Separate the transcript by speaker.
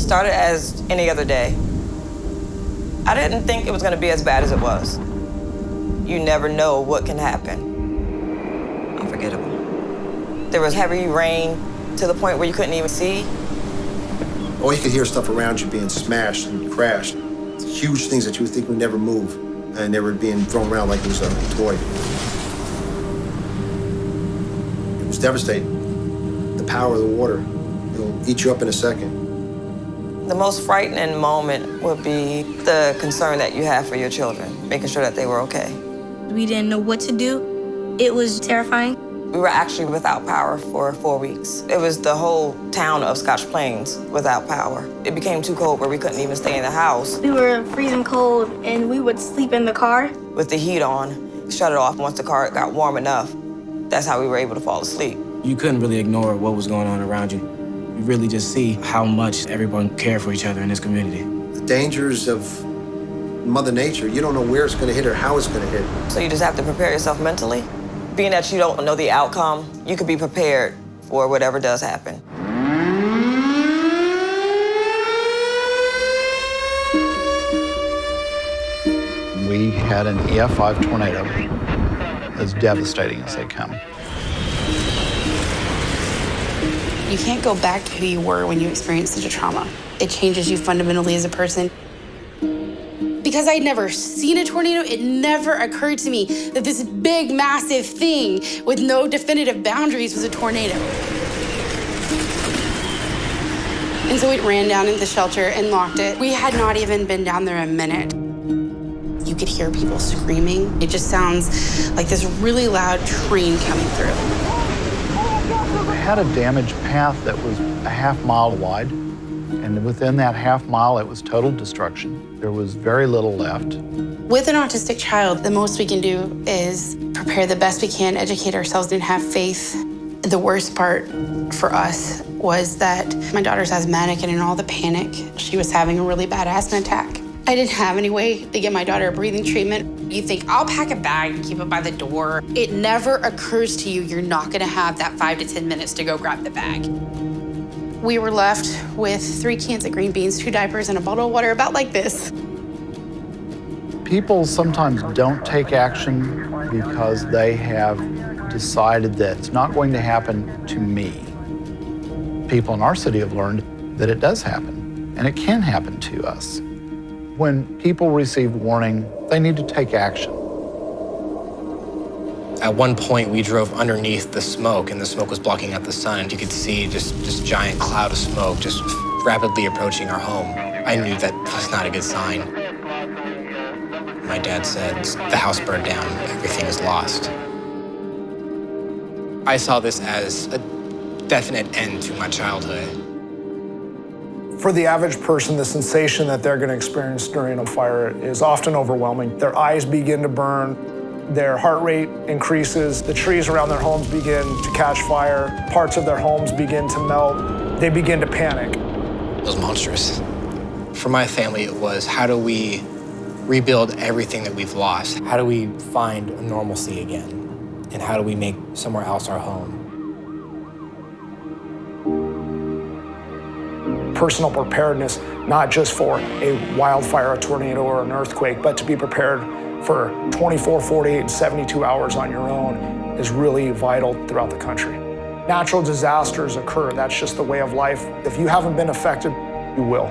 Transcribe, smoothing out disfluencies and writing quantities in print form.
Speaker 1: started as any other day. I didn't think it was gonna be as bad as it was. You never know what can happen. Unforgettable. There was heavy rain to the point where you couldn't even see.
Speaker 2: All you could hear stuff around you being smashed and crashed. Huge things that you would think would never move, and they were being thrown around like it was a toy. It was devastating. The power of the water, it'll eat you up in a second.
Speaker 1: The most frightening moment would be the concern that you have for your children, making sure that they were okay.
Speaker 3: We didn't know what to do. It was terrifying.
Speaker 1: We were actually without power for 4 weeks. It was the whole town of Scotch Plains without power. It became too cold where we couldn't even stay in the house.
Speaker 3: We were freezing cold, and we would sleep in the car.
Speaker 1: With the heat on, shut it off once the car got warm enough. That's how we were able to fall asleep.
Speaker 4: You couldn't really ignore what was going on around you. You really just see how much everyone cared for each other in this community.
Speaker 2: The dangers of Mother Nature, you don't know where it's gonna hit or how it's gonna hit.
Speaker 1: So you just have to prepare yourself mentally. Being that you don't know the outcome, you could be prepared for whatever does happen.
Speaker 5: We had an EF5 tornado, as devastating as they come.
Speaker 6: You can't go back to who you were when you experienced such a trauma. It changes you fundamentally as a person. Because I'd never seen a tornado, it never occurred to me that this big, massive thing with no definitive boundaries was a tornado. And so we ran down into the shelter and locked it. We had not even been down there a minute. You could hear people screaming. It just sounds like this really loud train coming through.
Speaker 5: We had a damaged path that was a half-mile wide. And within that half mile, it was total destruction. There was very little left.
Speaker 6: With an autistic child, the most we can do is prepare the best we can, educate ourselves, and have faith. The worst part for us was that my daughter's asthmatic, and in all the panic, she was having a really bad asthma attack. I didn't have any way to get my daughter a breathing treatment. You think, I'll pack a bag and keep it by the door. It never occurs to you you're not gonna have that 5 to 10 minutes to go grab the bag. We were left with 3 cans of green beans, 2 diapers, and a bottle of water about like this.
Speaker 5: People sometimes don't take action because they have decided that it's not going to happen to me. People in our city have learned that it does happen, and it can happen to us. When people receive warning, they need to take action.
Speaker 4: At one point, we drove underneath the smoke, and the smoke was blocking out the sun. You could see just this giant cloud of smoke just rapidly approaching our home. I knew that was not a good sign. My dad said, the house burned down, everything is lost. I saw this as a definite end to my childhood.
Speaker 7: For the average person, the sensation that they're going to experience during a fire is often overwhelming. Their eyes begin to burn. Their heart rate increases, the trees around their homes begin to catch fire, parts of their homes begin to melt, they begin to panic.
Speaker 4: It was monstrous. For my family, it was, how do we rebuild everything that we've lost? How do we find a normalcy again? And how do we make somewhere else our home?
Speaker 7: Personal preparedness, not just for a wildfire, a tornado, or an earthquake, but to be prepared for 24, 48, and 72 hours on your own is really vital throughout the country. Natural disasters occur. That's just the way of life. If you haven't been affected, you will.